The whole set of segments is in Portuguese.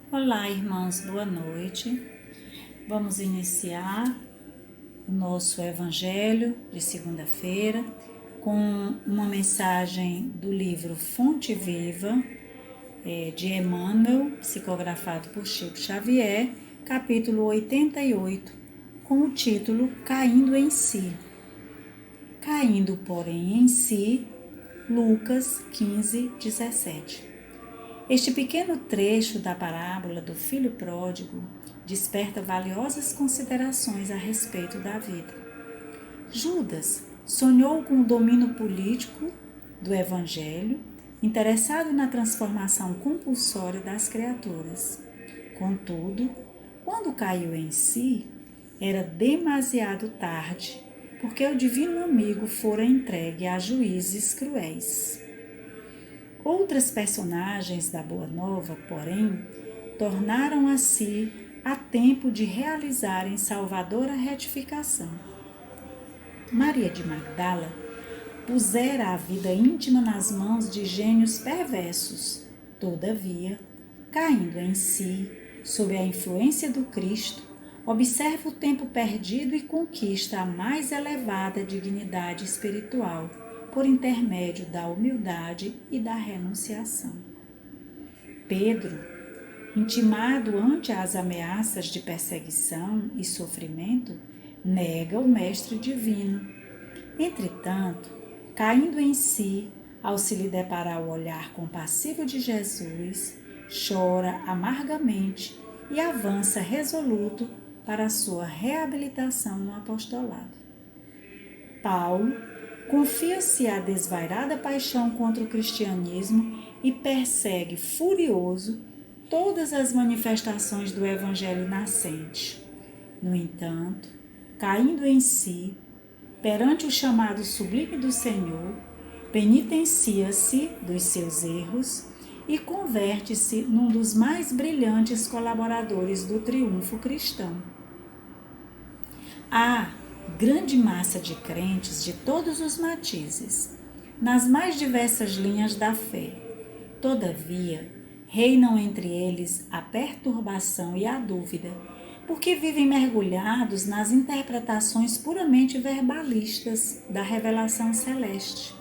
Olá, irmãos, boa noite. Vamos iniciar o nosso Evangelho de segunda-feira com uma mensagem do livro Fonte Viva, de Emmanuel, psicografado por Chico Xavier, capítulo 88, com o título Caindo em Si. Caindo, porém, em si, Lucas 15, 17. Este pequeno trecho da parábola do filho pródigo desperta valiosas considerações a respeito da vida. Judas sonhou com o domínio político do Evangelho, interessado na transformação compulsória das criaturas. Contudo, quando caiu em si, era demasiado tarde, porque o divino amigo fora entregue a juízes cruéis. Outras personagens da Boa Nova, porém, tornaram a si a tempo de realizarem salvadora retificação. Maria de Magdala pusera a vida íntima nas mãos de gênios perversos, todavia, caindo em si, sob a influência do Cristo, observa o tempo perdido e conquista a mais elevada dignidade espiritual, por intermédio da humildade e da renunciação. Pedro, intimado ante as ameaças de perseguição e sofrimento, nega o Mestre Divino. Entretanto, caindo em si, ao se lhe deparar o olhar compassivo de Jesus, chora amargamente e avança resoluto para a sua reabilitação no apostolado. Paulo confia-se à desvairada paixão contra o cristianismo e persegue furioso todas as manifestações do evangelho nascente. No entanto, caindo em si, perante o chamado sublime do Senhor, penitencia-se dos seus erros e converte-se num dos mais brilhantes colaboradores do triunfo cristão. Grande massa de crentes de todos os matizes, nas mais diversas linhas da fé. Todavia, reinam entre eles a perturbação e a dúvida, porque vivem mergulhados nas interpretações puramente verbalistas da revelação celeste,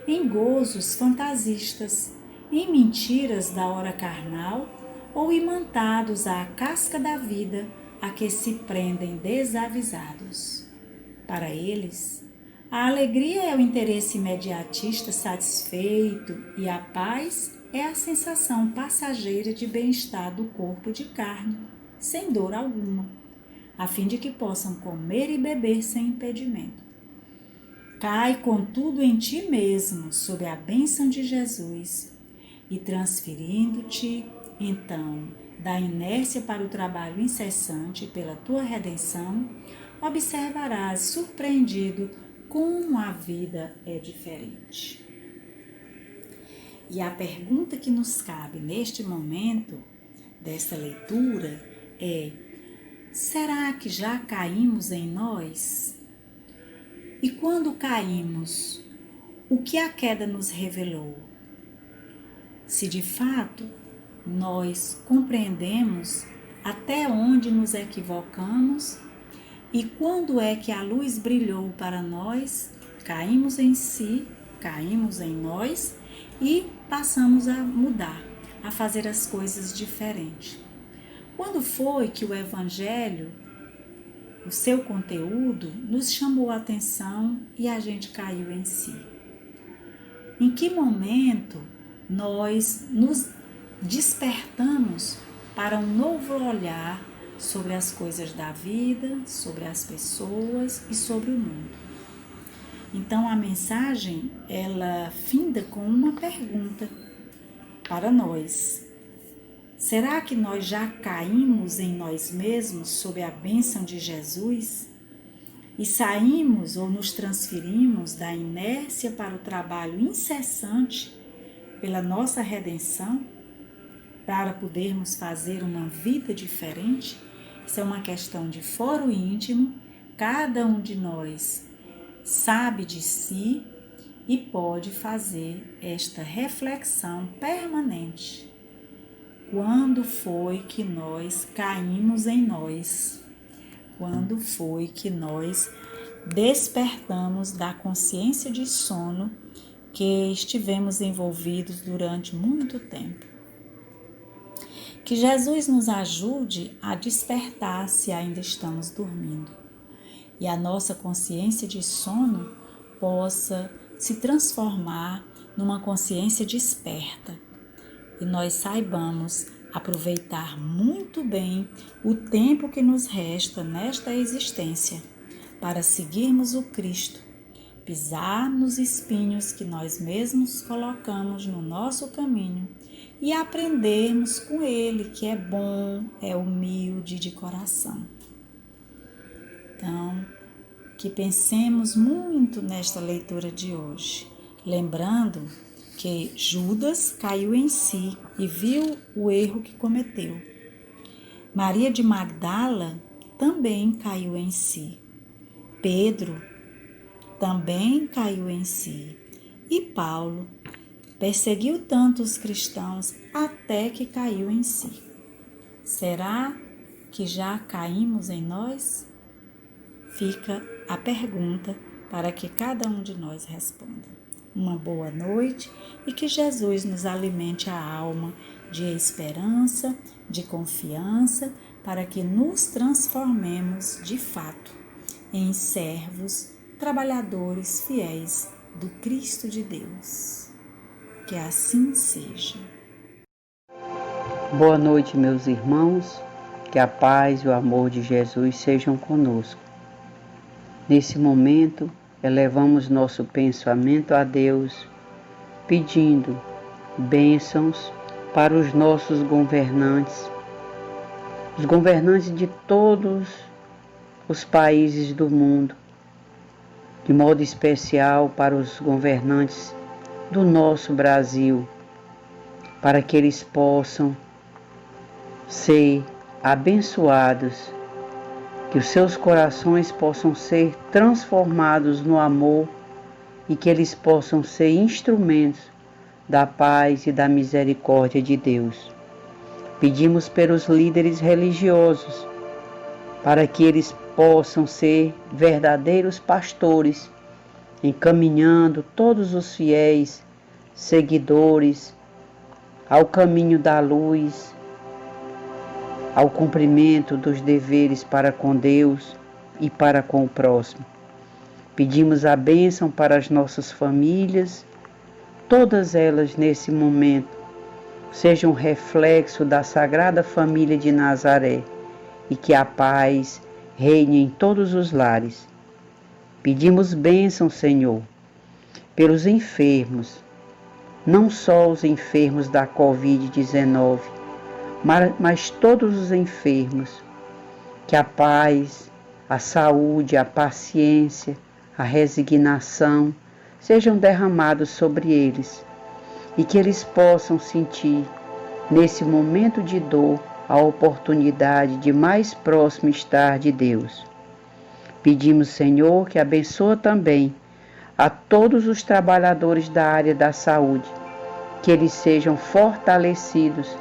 em gozos fantasistas, em mentiras da hora carnal ou imantados à casca da vida a que se prendem desavisados. Para eles, a alegria é o interesse imediatista satisfeito e a paz é a sensação passageira de bem-estar do corpo de carne, sem dor alguma, a fim de que possam comer e beber sem impedimento. Cai, contudo, em ti mesmo, sob a bênção de Jesus, e transferindo-te, então, da inércia para o trabalho incessante pela tua redenção, observarás surpreendido como a vida é diferente. E a pergunta que nos cabe neste momento desta leitura é: será que já caímos em nós? E quando caímos, o que a queda nos revelou? Se de fato nós compreendemos até onde nos equivocamos e quando é que a luz brilhou para nós, caímos em si, caímos em nós e passamos a mudar, a fazer as coisas diferentes. Quando foi que o Evangelho, o seu conteúdo, nos chamou a atenção e a gente caiu em si? Em que momento nós nos despertamos para um novo olhar sobre as coisas da vida, sobre as pessoas e sobre o mundo? Então a mensagem, ela finda com uma pergunta para nós. Será que nós já caímos em nós mesmos sob a bênção de Jesus? E saímos ou nos transferimos da inércia para o trabalho incessante pela nossa redenção, para podermos fazer uma vida diferente? Isso é uma questão de foro íntimo, cada um de nós sabe de si e pode fazer esta reflexão permanente. Quando foi que nós caímos em nós? Quando foi que nós despertamos da consciência de sono que estivemos envolvidos durante muito tempo? Que Jesus nos ajude a despertar se ainda estamos dormindo e a nossa consciência de sono possa se transformar numa consciência desperta e nós saibamos aproveitar muito bem o tempo que nos resta nesta existência para seguirmos o Cristo, pisar nos espinhos que nós mesmos colocamos no nosso caminho e aprendermos com Ele, que é bom, é humilde de coração. Então, que pensemos muito nesta leitura de hoje, lembrando que Judas caiu em si e viu o erro que cometeu. Maria de Magdala também caiu em si. Pedro também caiu em si. E Paulo perseguiu tanto os cristãos até que caiu em si. Será que já caímos em nós? Fica a pergunta para que cada um de nós responda. Uma boa noite e que Jesus nos alimente a alma de esperança, de confiança, para que nos transformemos de fato em servos, trabalhadores fiéis do Cristo de Deus. Que assim seja. Boa noite, meus irmãos, que a paz e o amor de Jesus sejam conosco. Nesse momento, elevamos nosso pensamento a Deus, pedindo bênçãos para os nossos governantes, os governantes de todos os países do mundo, de modo especial para os governantes do nosso Brasil, para que eles possam ser abençoados, que os seus corações possam ser transformados no amor e que eles possam ser instrumentos da paz e da misericórdia de Deus. Pedimos pelos líderes religiosos, para que eles possam ser verdadeiros pastores, encaminhando todos os fiéis, seguidores, ao caminho da luz, ao cumprimento dos deveres para com Deus e para com o próximo. Pedimos a bênção para as nossas famílias, todas elas nesse momento sejam reflexo da Sagrada Família de Nazaré e que a paz reine em todos os lares. Pedimos bênção, Senhor, pelos enfermos, não só os enfermos da Covid-19, mas todos os enfermos, que a paz, a saúde, a paciência, a resignação sejam derramados sobre eles e que eles possam sentir, nesse momento de dor, a oportunidade de mais próximo estar de Deus. Pedimos, Senhor, que abençoe também a todos os trabalhadores da área da saúde, que eles sejam fortalecidos,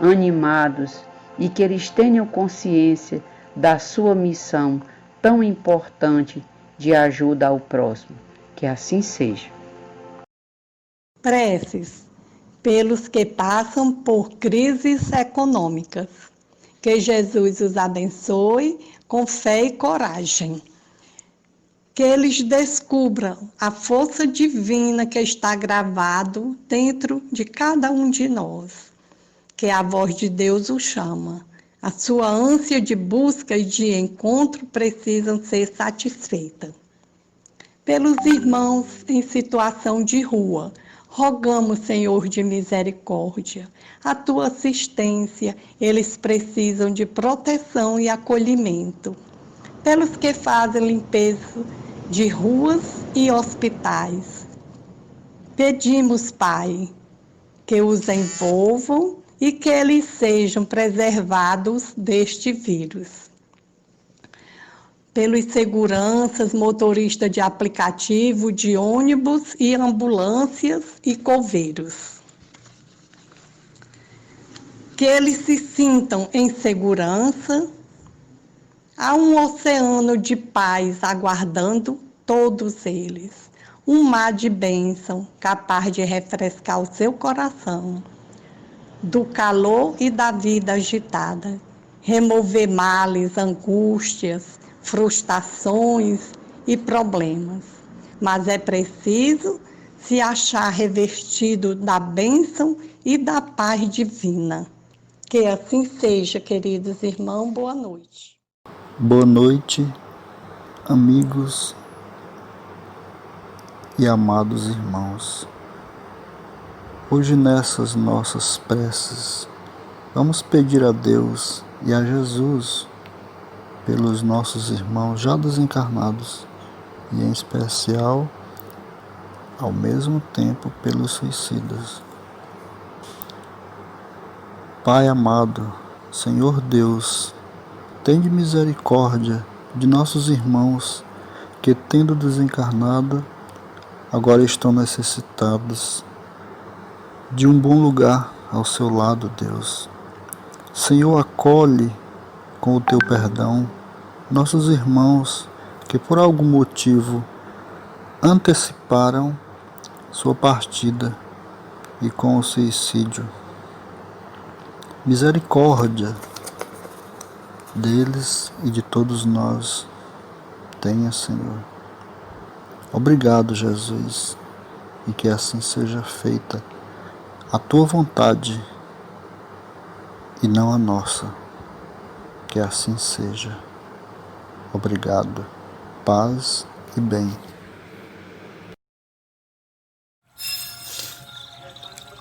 animados e que eles tenham consciência da sua missão tão importante de ajuda ao próximo. Que assim seja. Preces pelos que passam por crises econômicas. Que Jesus os abençoe com fé e coragem. Que eles descubram a força divina que está gravado dentro de cada um de nós. Que a voz de Deus o chama. A sua ânsia de busca e de encontro precisam ser satisfeitas. Pelos irmãos em situação de rua, rogamos, Senhor de misericórdia, a tua assistência, eles precisam de proteção e acolhimento. Pelos que fazem limpeza de ruas e hospitais, pedimos, Pai, que os envolvam e que eles sejam preservados deste vírus. Pelos seguranças, motoristas de aplicativo, de ônibus e ambulâncias e coveiros. que eles se sintam em segurança. Há um oceano de paz aguardando todos eles. Um mar de bênção capaz de refrescar o seu coração do calor e da vida agitada, remover males, angústias, frustrações e problemas. Mas é preciso se achar revestido da bênção e da paz divina. Que assim seja, queridos irmãos, boa noite. Boa noite, amigos e amados irmãos. Hoje, nessas nossas preces, vamos pedir a Deus e a Jesus pelos nossos irmãos já desencarnados e, em especial, ao mesmo tempo, pelos suicidas. Pai amado, Senhor Deus, tende misericórdia de nossos irmãos que, tendo desencarnado, agora estão necessitados de um bom lugar ao seu lado, Deus. Senhor, acolhe com o teu perdão nossos irmãos que por algum motivo anteciparam sua partida e com o suicídio. Misericórdia deles e de todos nós tenha, Senhor. Obrigado, Jesus, e que assim seja feita a tua vontade e não a nossa. Que assim seja. Obrigado. Paz e bem.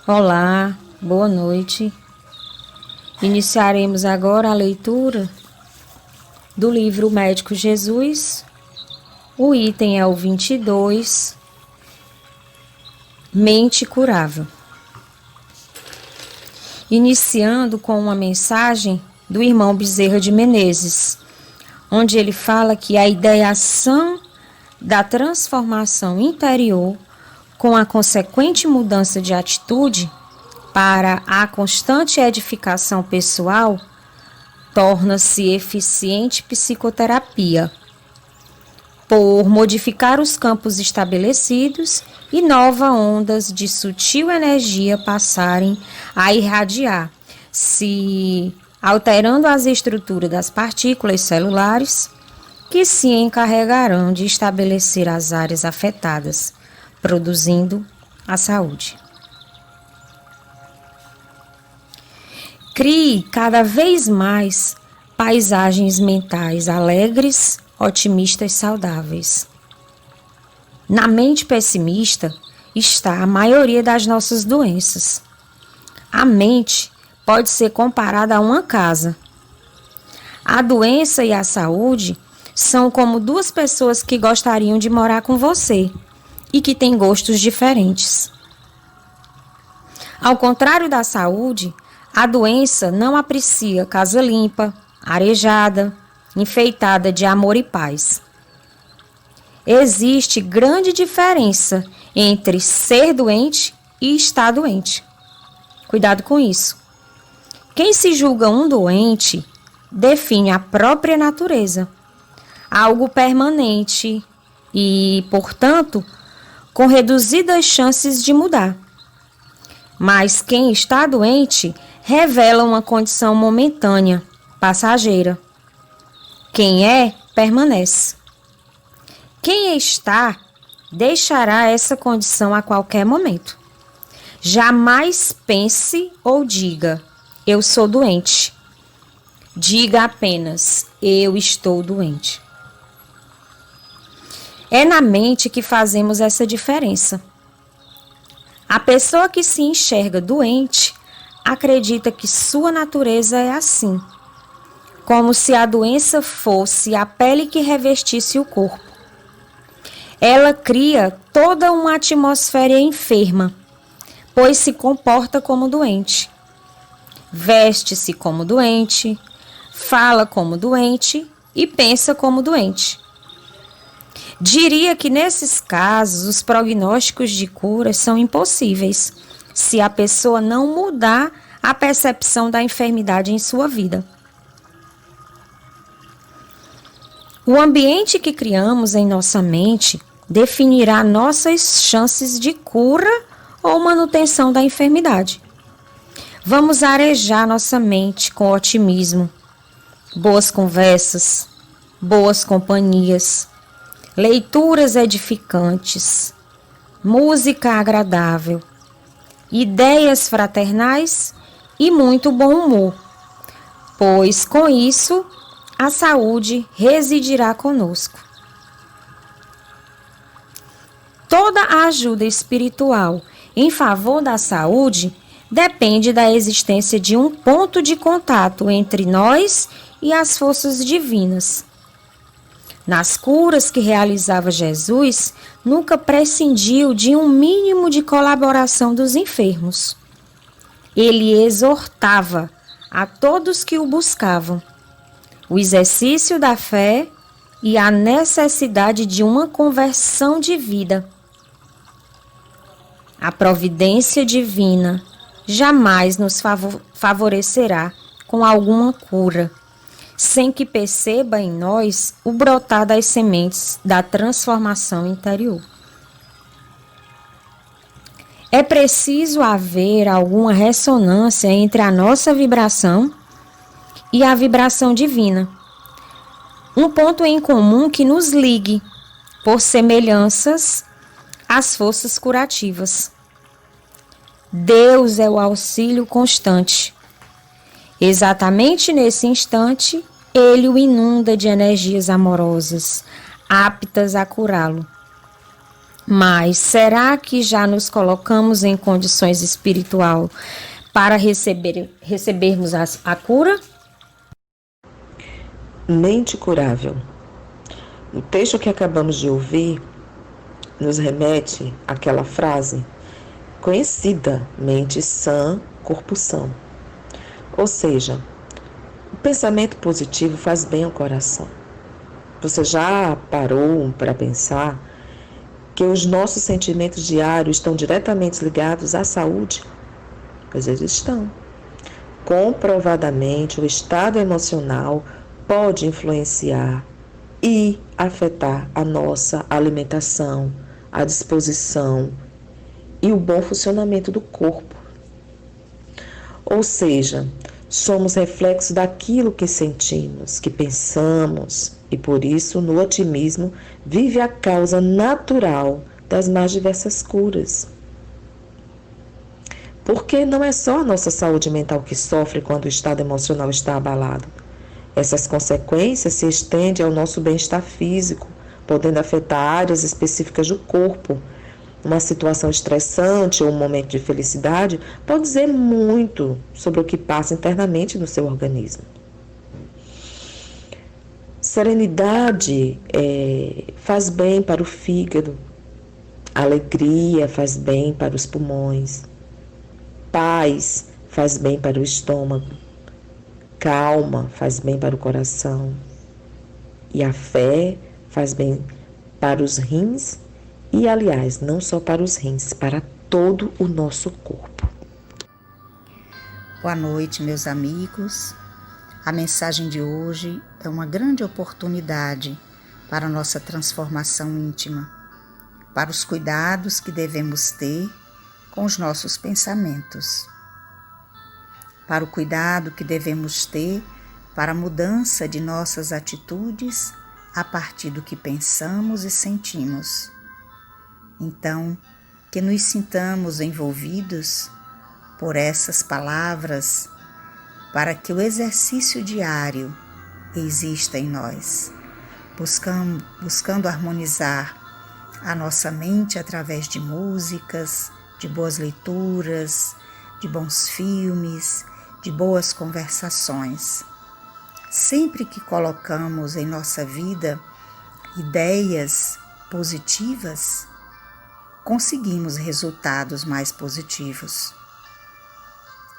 Olá, boa noite. Iniciaremos agora a leitura do livro Médico Jesus. O item é o 22, Mente Curável. Iniciando com uma mensagem do irmão Bezerra de Menezes, onde ele fala que a ideação da transformação interior com a consequente mudança de atitude para a constante edificação pessoal torna-se eficiente psicoterapia, por modificar os campos estabelecidos e novas ondas de sutil energia passarem a irradiar, se alterando as estruturas das partículas celulares, que se encarregarão de estabelecer as áreas afetadas, produzindo a saúde. Crie cada vez mais paisagens mentais alegres, otimistas, saudáveis. Na mente pessimista está a maioria das nossas doenças. A mente pode ser comparada a uma casa. A doença e a saúde são como duas pessoas que gostariam de morar com você e que têm gostos diferentes. Ao contrário da saúde, a doença não aprecia casa limpa, arejada, enfeitada de amor e paz. Existe grande diferença entre ser doente e estar doente. Cuidado com isso. Quem se julga um doente define a própria natureza, algo permanente e, portanto, com reduzidas chances de mudar. Mas quem está doente revela uma condição momentânea, passageira. Quem é, permanece. Quem está, deixará essa condição a qualquer momento. Jamais pense ou diga, eu sou doente. Diga apenas, eu estou doente. É na mente que fazemos essa diferença. A pessoa que se enxerga doente acredita que sua natureza é assim, como se a doença fosse a pele que revestisse o corpo. Ela cria toda uma atmosfera enferma, pois se comporta como doente. Veste-se como doente, fala como doente e pensa como doente. Diria que nesses casos os prognósticos de cura são impossíveis, se a pessoa não mudar a percepção da enfermidade em sua vida. O ambiente que criamos em nossa mente definirá nossas chances de cura ou manutenção da enfermidade. Vamos arejar nossa mente com otimismo, boas conversas, boas companhias, leituras edificantes, música agradável, ideias fraternais e muito bom humor, pois com isso a saúde residirá conosco. Toda a ajuda espiritual em favor da saúde depende da existência de um ponto de contato entre nós e as forças divinas. Nas curas que realizava Jesus, nunca prescindiu de um mínimo de colaboração dos enfermos. Ele exortava a todos que o buscavam o exercício da fé e a necessidade de uma conversão de vida. A providência divina jamais nos favorecerá com alguma cura, sem que perceba em nós o brotar das sementes da transformação interior. É preciso haver alguma ressonância entre a nossa vibração e a vibração divina. Um ponto em comum que nos ligue, por semelhanças, às forças curativas. Deus é o auxílio constante. Exatamente nesse instante, Ele o inunda de energias amorosas, aptas a curá-lo. Mas será que já nos colocamos em condições espiritual para recebermos a cura? Mente curável. O texto que acabamos de ouvir nos remete àquela frase conhecida, mente sã, corpo são. Ou seja, o pensamento positivo faz bem ao coração. Você já parou para pensar que os nossos sentimentos diários estão diretamente ligados à saúde? Pois eles estão. Comprovadamente, o estado emocional pode influenciar e afetar a nossa alimentação, a disposição e o bom funcionamento do corpo. Ou seja, somos reflexo daquilo que sentimos, que pensamos, e por isso, no otimismo, vive a causa natural das mais diversas curas. Porque não é só a nossa saúde mental que sofre quando o estado emocional está abalado. Essas consequências se estendem ao nosso bem-estar físico, podendo afetar áreas específicas do corpo. Uma situação estressante ou um momento de felicidade pode dizer muito sobre o que passa internamente no seu organismo. Serenidade faz bem para o fígado, alegria faz bem para os pulmões, paz faz bem para o estômago, calma faz bem para o coração e a fé faz bem para os rins e, aliás, não só para os rins, para todo o nosso corpo. Boa noite, meus amigos. A mensagem de hoje é uma grande oportunidade para a nossa transformação íntima, para os cuidados que devemos ter com os nossos pensamentos, para o cuidado que devemos ter para a mudança de nossas atitudes a partir do que pensamos e sentimos. Então, que nos sintamos envolvidos por essas palavras para que o exercício diário exista em nós, buscando harmonizar a nossa mente através de músicas, de boas leituras, de bons filmes, de boas conversações. Sempre que colocamos em nossa vida ideias positivas, conseguimos resultados mais positivos.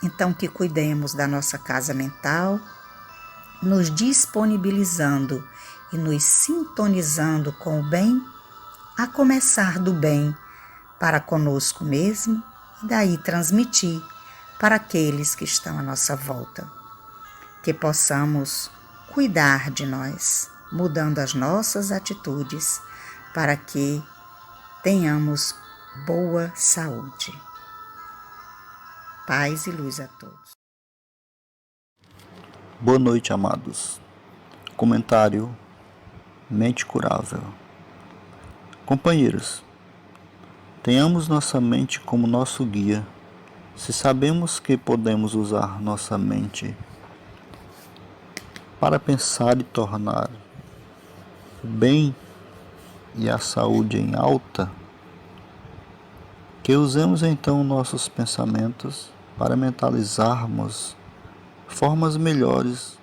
Então, que cuidemos da nossa casa mental, nos disponibilizando e nos sintonizando com o bem, a começar do bem para conosco mesmo e daí transmitir para aqueles que estão à nossa volta. Que possamos cuidar de nós, mudando as nossas atitudes para que tenhamos boa saúde. Paz e luz a todos. Boa noite, amados. Comentário: mente curável. Companheiros, tenhamos nossa mente como nosso guia. Se sabemos que podemos usar nossa mente para pensar e tornar o bem e a saúde em alta, que usemos então nossos pensamentos para mentalizarmos formas melhores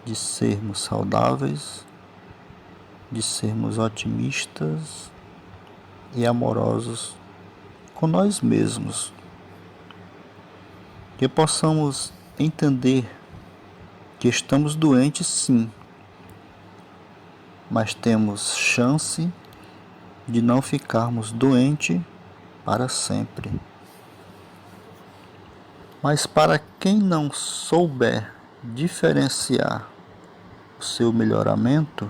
de sermos saudáveis, de sermos otimistas e amorosos com nós mesmos. Que possamos entender que estamos doentes, sim, mas temos chance de não ficarmos doentes para sempre. Mas para quem não souber diferenciar o seu melhoramento,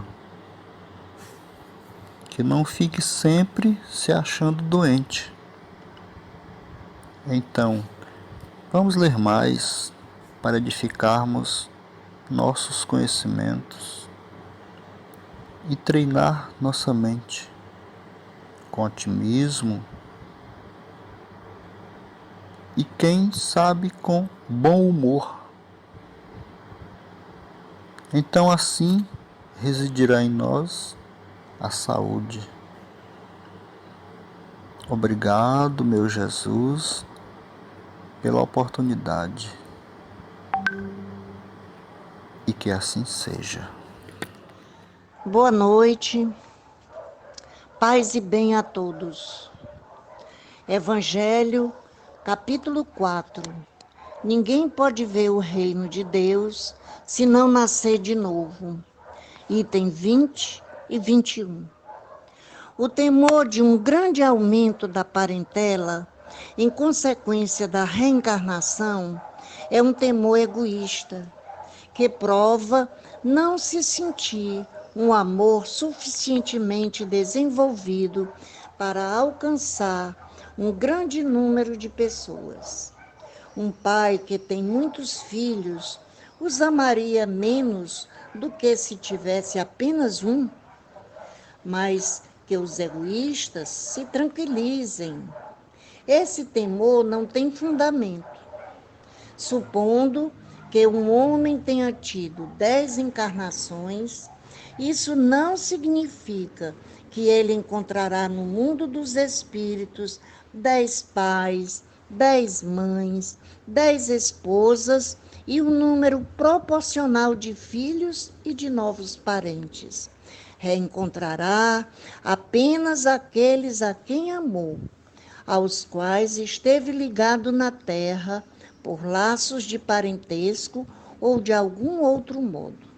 que não fique sempre se achando doente. Então, vamos ler mais para edificarmos nossos conhecimentos e treinar nossa mente com otimismo e, quem sabe, com bom humor. Então assim residirá em nós a saúde. Obrigado, meu Jesus, pela oportunidade. E que assim seja. Boa noite, paz e bem a todos. Evangelho, capítulo 4. Ninguém pode ver o reino de Deus se não nascer de novo. Item 20 e 21. O temor de um grande aumento da parentela, em consequência da reencarnação, é um temor egoísta, que prova não se sentir um amor suficientemente desenvolvido para alcançar um grande número de pessoas. Um pai que tem muitos filhos os amaria menos do que se tivesse apenas um, mas que os egoístas se tranquilizem. Esse temor não tem fundamento. Supondo que um homem tenha tido 10 encarnações, isso não significa que ele encontrará no mundo dos espíritos 10 pais, 10 mães, 10 esposas e um número proporcional de filhos e de novos parentes. Reencontrará apenas aqueles a quem amou, aos quais esteve ligado na terra por laços de parentesco ou de algum outro modo.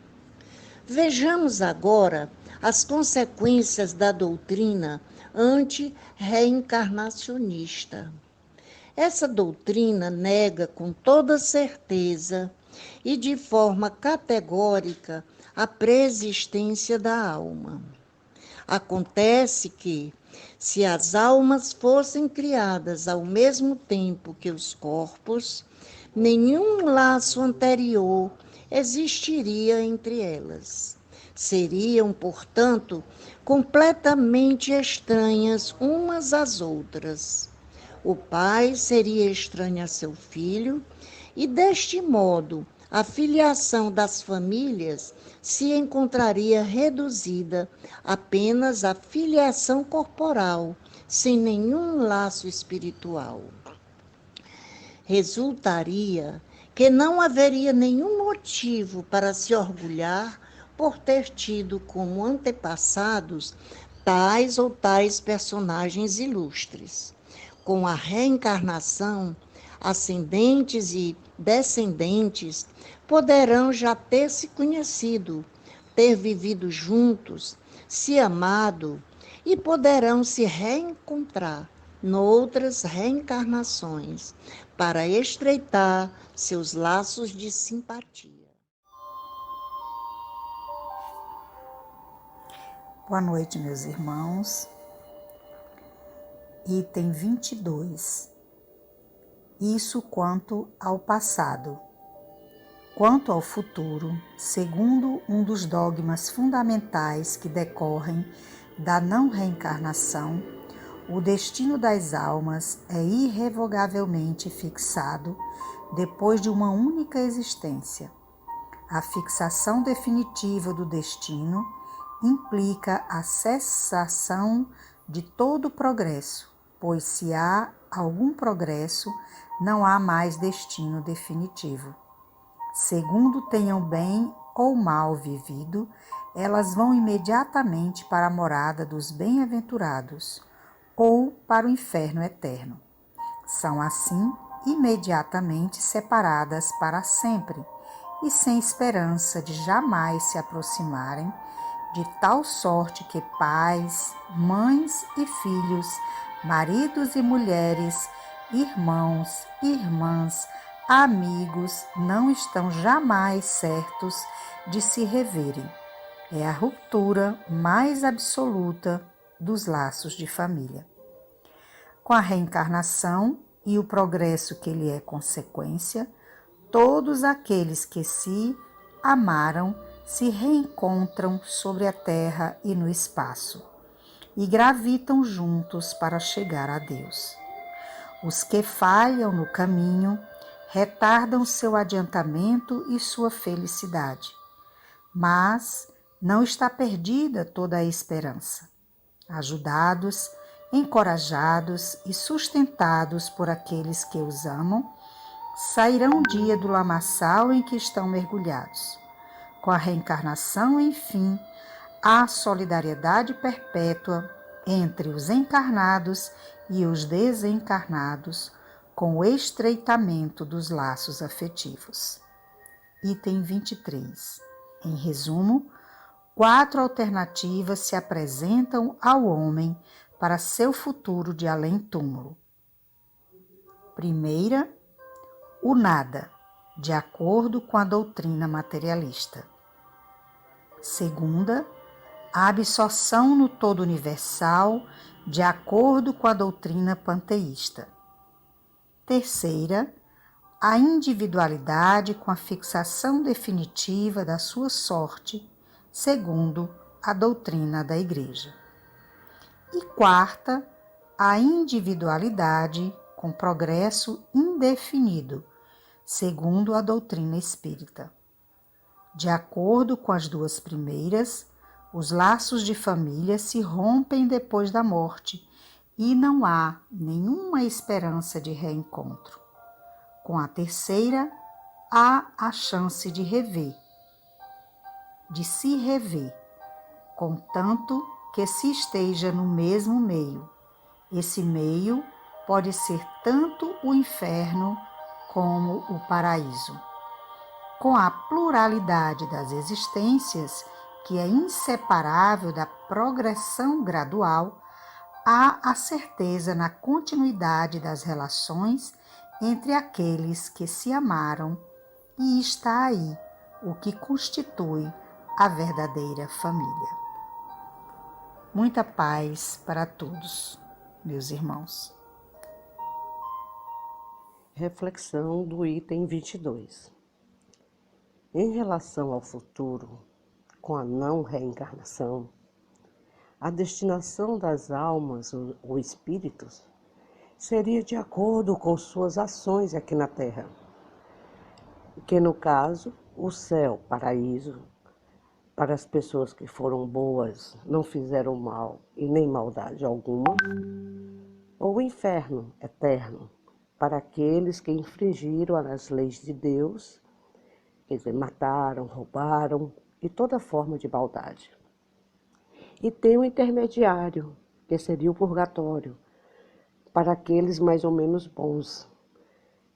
Vejamos agora as consequências da doutrina anti-reencarnacionista. Essa doutrina nega com toda certeza e de forma categórica a preexistência da alma. Acontece que, se as almas fossem criadas ao mesmo tempo que os corpos, nenhum laço anterior existiria entre elas. Seriam, portanto, completamente estranhas umas às outras. O pai seria estranho a seu filho e, deste modo, a filiação das famílias se encontraria reduzida apenas à filiação corporal, sem nenhum laço espiritual. Resultaria que não haveria nenhum motivo para se orgulhar por ter tido como antepassados tais ou tais personagens ilustres. Com a reencarnação, ascendentes e descendentes poderão já ter se conhecido, ter vivido juntos, se amado e poderão se reencontrar noutras reencarnações, para estreitar seus laços de simpatia. Boa noite, meus irmãos. Item 22. Isso quanto ao passado. Quanto ao futuro, segundo um dos dogmas fundamentais que decorrem da não reencarnação, o destino das almas é irrevogavelmente fixado depois de uma única existência. A fixação definitiva do destino implica a cessação de todo progresso, pois se há algum progresso, não há mais destino definitivo. Segundo tenham bem ou mal vivido, elas vão imediatamente para a morada dos bem-aventurados ou para o inferno eterno. São assim imediatamente separadas para sempre e sem esperança de jamais se aproximarem, de tal sorte que pais, mães e filhos, maridos e mulheres, irmãos, irmãs, amigos não estão jamais certos de se reverem. É a ruptura mais absoluta dos laços de família. Com a reencarnação e o progresso que lhe é consequência, todos aqueles que se amaram se reencontram sobre a terra e no espaço, e gravitam juntos para chegar a Deus. Os que falham no caminho retardam seu adiantamento e sua felicidade. Mas não está perdida toda a esperança. Ajudados, encorajados e sustentados por aqueles que os amam, sairão um dia do lamaçal em que estão mergulhados. Com a reencarnação, enfim, há solidariedade perpétua entre os encarnados e os desencarnados, com o estreitamento dos laços afetivos. Item 23. Em resumo, 4 alternativas se apresentam ao homem para seu futuro de além-túmulo. Primeira, o nada, de acordo com a doutrina materialista. Segunda, a absorção no todo universal, de acordo com a doutrina panteísta. Terceira, a individualidade com a fixação definitiva da sua sorte, segundo a doutrina da Igreja. E quarta, a individualidade com progresso indefinido, segundo a doutrina espírita. De acordo com as duas primeiras, os laços de família se rompem depois da morte e não há nenhuma esperança de reencontro. Com a terceira, há a chance de se rever, contanto que se esteja no mesmo meio. Esse meio pode ser tanto o inferno como o paraíso. Com a pluralidade das existências, que é inseparável da progressão gradual, há a certeza na continuidade das relações entre aqueles que se amaram, e está aí o que constitui a verdadeira família. Muita paz para todos, meus irmãos. Reflexão do item 22. Em relação ao futuro, com a não reencarnação, a destinação das almas ou espíritos seria de acordo com suas ações aqui na Terra, que no caso, o céu, paraíso, para as pessoas que foram boas, não fizeram mal e nem maldade alguma, ou o inferno eterno, para aqueles que infringiram as leis de Deus, quer dizer, mataram, roubaram e toda forma de maldade. E tem um intermediário, que seria o purgatório, para aqueles mais ou menos bons,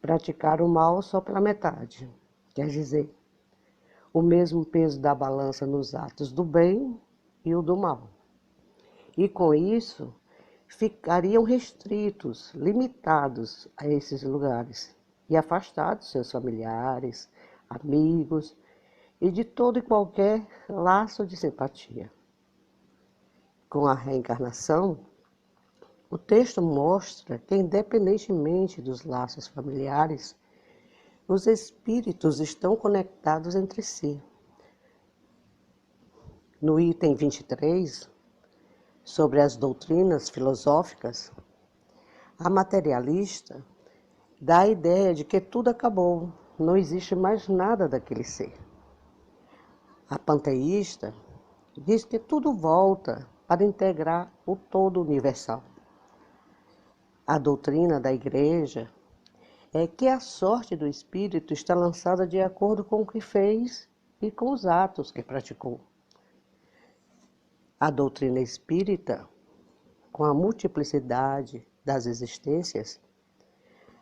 praticaram o mal só pela metade, quer dizer, o mesmo peso da balança nos atos do bem e o do mal. E com isso, ficariam restritos, limitados a esses lugares e afastados de seus familiares, amigos e de todo e qualquer laço de simpatia. Com a reencarnação, o texto mostra que, independentemente dos laços familiares, os espíritos estão conectados entre si. No item 23, sobre as doutrinas filosóficas, a materialista dá a ideia de que tudo acabou, não existe mais nada daquele ser. A panteísta diz que tudo volta para integrar o todo universal. A doutrina da Igreja é que a sorte do espírito está lançada de acordo com o que fez e com os atos que praticou. A doutrina espírita, com a multiplicidade das existências,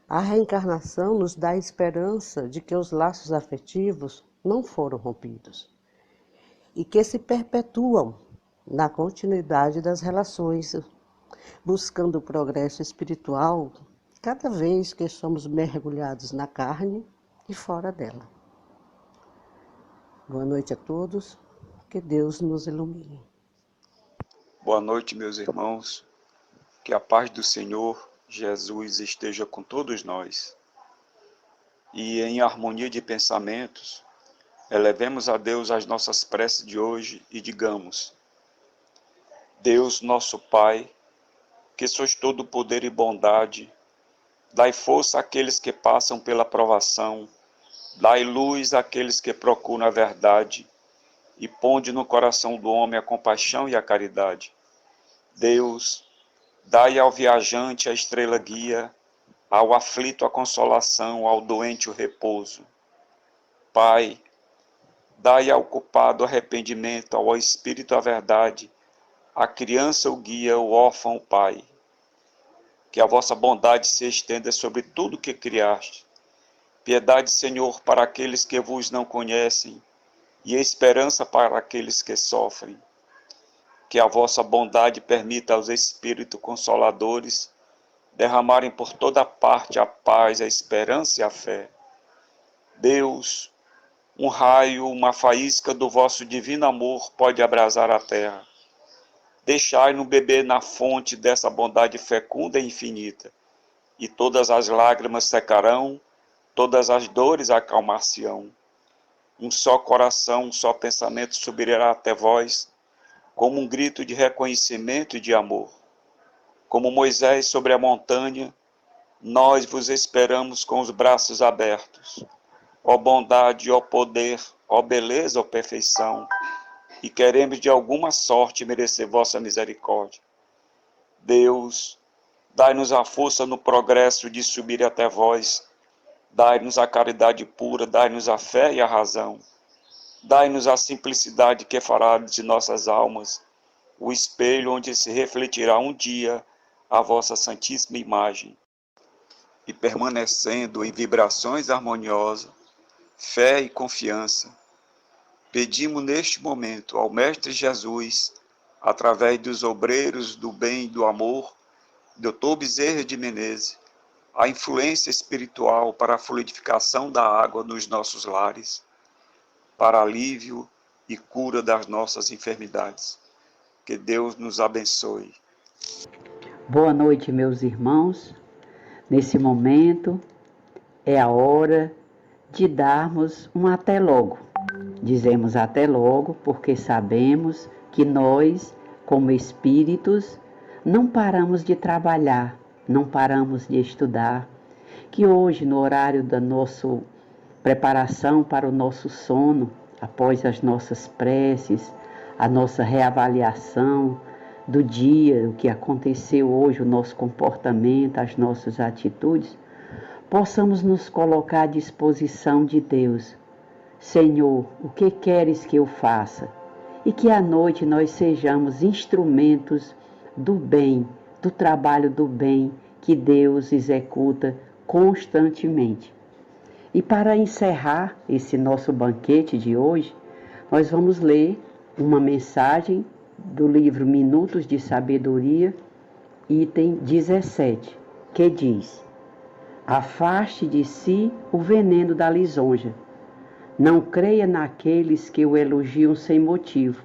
a reencarnação nos dá a esperança de que os laços afetivos não foram rompidos e que se perpetuam na continuidade das relações, buscando o progresso espiritual cada vez que somos mergulhados na carne e fora dela. Boa noite a todos, que Deus nos ilumine. Boa noite, meus irmãos, que a paz do Senhor Jesus esteja com todos nós. E em harmonia de pensamentos, elevemos a Deus as nossas preces de hoje e digamos: Deus, nosso Pai, que sois todo poder e bondade, dai força àqueles que passam pela provação, dai luz àqueles que procuram a verdade, e ponde no coração do homem a compaixão e a caridade. Deus, dai ao viajante a estrela guia, ao aflito a consolação, ao doente o repouso. Pai, dai ao culpado arrependimento, ao espírito a verdade, à criança o guia, o órfão o pai. Que a vossa bondade se estenda sobre tudo que criaste. Piedade, Senhor, para aqueles que vos não conhecem, e esperança para aqueles que sofrem. Que a vossa bondade permita aos Espíritos Consoladores derramarem por toda parte a paz, a esperança e a fé. Deus, um raio, uma faísca do vosso divino amor pode abrasar a terra. Deixai-nos beber na fonte dessa bondade fecunda e infinita, e todas as lágrimas secarão, todas as dores acalmar-se-ão. Um só coração, um só pensamento subirá até vós, como um grito de reconhecimento e de amor. Como Moisés sobre a montanha, nós vos esperamos com os braços abertos. Ó bondade, ó poder, ó beleza, ó perfeição, e queremos de alguma sorte merecer vossa misericórdia. Deus, dai-nos a força no progresso de subir até vós, dai-nos a caridade pura, dai-nos a fé e a razão. Dai-nos a simplicidade que fará de nossas almas o espelho onde se refletirá um dia a vossa santíssima imagem. E permanecendo em vibrações harmoniosas, fé e confiança, pedimos neste momento ao Mestre Jesus, através dos obreiros do bem e do amor, Dr. Bezerra de Menezes, a influência espiritual para a fluidificação da água nos nossos lares, para alívio e cura das nossas enfermidades. Que Deus nos abençoe. Boa noite, meus irmãos. Nesse momento é a hora de darmos um até logo. Dizemos até logo porque sabemos que nós, como espíritos, não paramos de trabalhar, não paramos de estudar, que hoje, no horário da nossa preparação para o nosso sono, após as nossas preces, a nossa reavaliação do dia, o que aconteceu hoje, o nosso comportamento, as nossas atitudes, possamos nos colocar à disposição de Deus. Senhor, o que queres que eu faça? E que à noite nós sejamos instrumentos do bem, do trabalho do bem que Deus executa constantemente. E para encerrar esse nosso banquete de hoje, nós vamos ler uma mensagem do livro Minutos de Sabedoria, item 17, que diz: afaste de si o veneno da lisonja. Não creia naqueles que o elogiam sem motivo.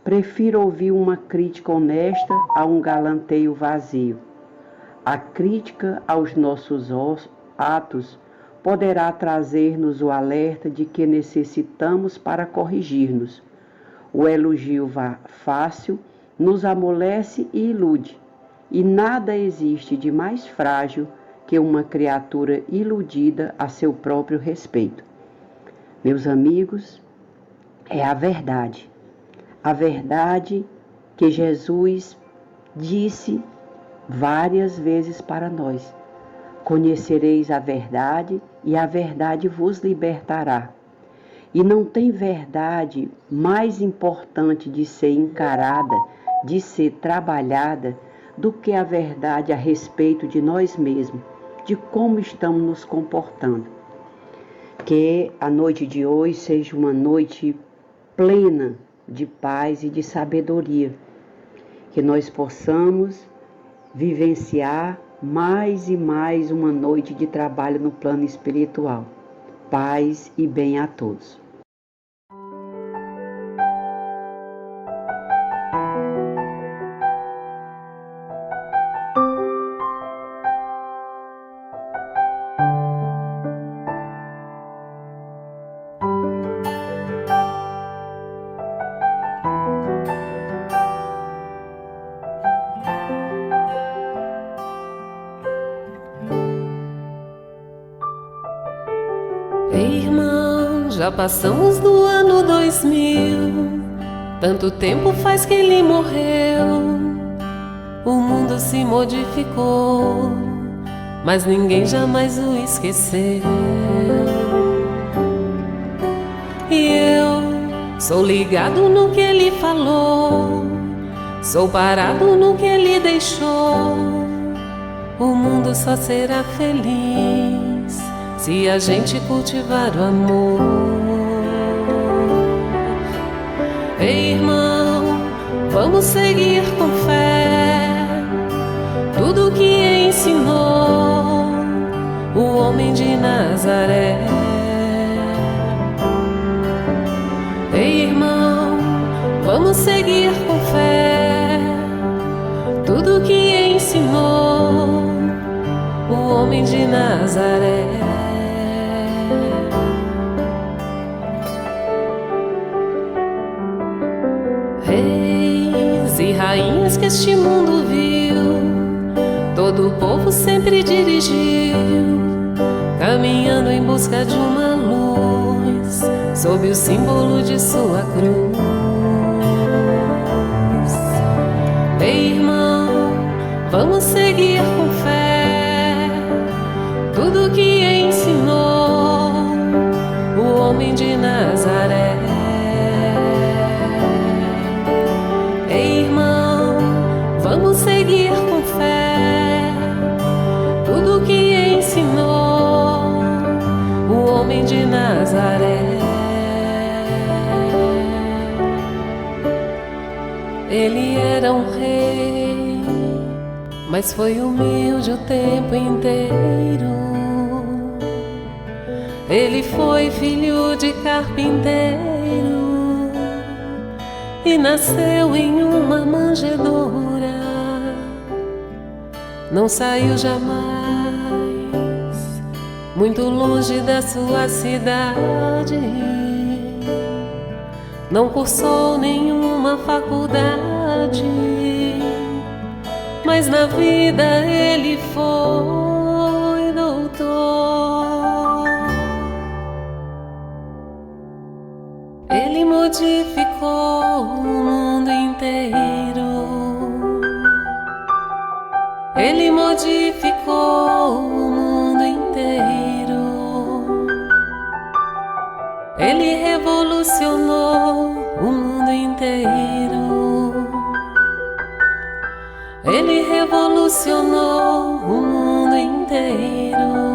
Prefiro ouvir uma crítica honesta a um galanteio vazio. A crítica aos nossos atos poderá trazer-nos o alerta de que necessitamos para corrigir-nos. O elogio fácil nos amolece e ilude, e nada existe de mais frágil que uma criatura iludida a seu próprio respeito. Meus amigos, é a verdade que Jesus disse várias vezes para nós: conhecereis a verdade e a verdade vos libertará. E não tem verdade mais importante de ser encarada, de ser trabalhada, do que a verdade a respeito de nós mesmos, de como estamos nos comportando. Que a noite de hoje seja uma noite plena de paz e de sabedoria. Que nós possamos vivenciar mais e mais uma noite de trabalho no plano espiritual. Paz e bem a todos. Irmão, já passamos do ano 2000, tanto tempo faz que ele morreu. O mundo se modificou, mas ninguém jamais o esqueceu. E eu sou ligado no que ele falou, sou parado no que ele deixou. O mundo só será feliz se a gente cultivar o amor. Ei, irmão, vamos seguir com fé tudo que ensinou o homem de Nazaré. Ei, irmão, vamos seguir com fé tudo que ensinou o homem de Nazaré. Reis e rainhas que este mundo viu, todo o povo sempre dirigiu, caminhando em busca de uma luz, sob o símbolo de sua cruz. Ei, irmão, vamos seguir com fé tudo que ensinou o homem de Nazaré. Vamos seguir com fé tudo que ensinou o homem de Nazaré. Ele era um rei, mas foi humilde o tempo inteiro. Ele foi filho de carpinteiro e nasceu em uma manjedoura. Não saiu jamais muito longe da sua cidade. Não cursou nenhuma faculdade, mas na vida ele foi doutor. Ele modificou o mundo inteiro. Ele modificou o mundo inteiro. Ele revolucionou o mundo inteiro. Ele revolucionou o mundo inteiro.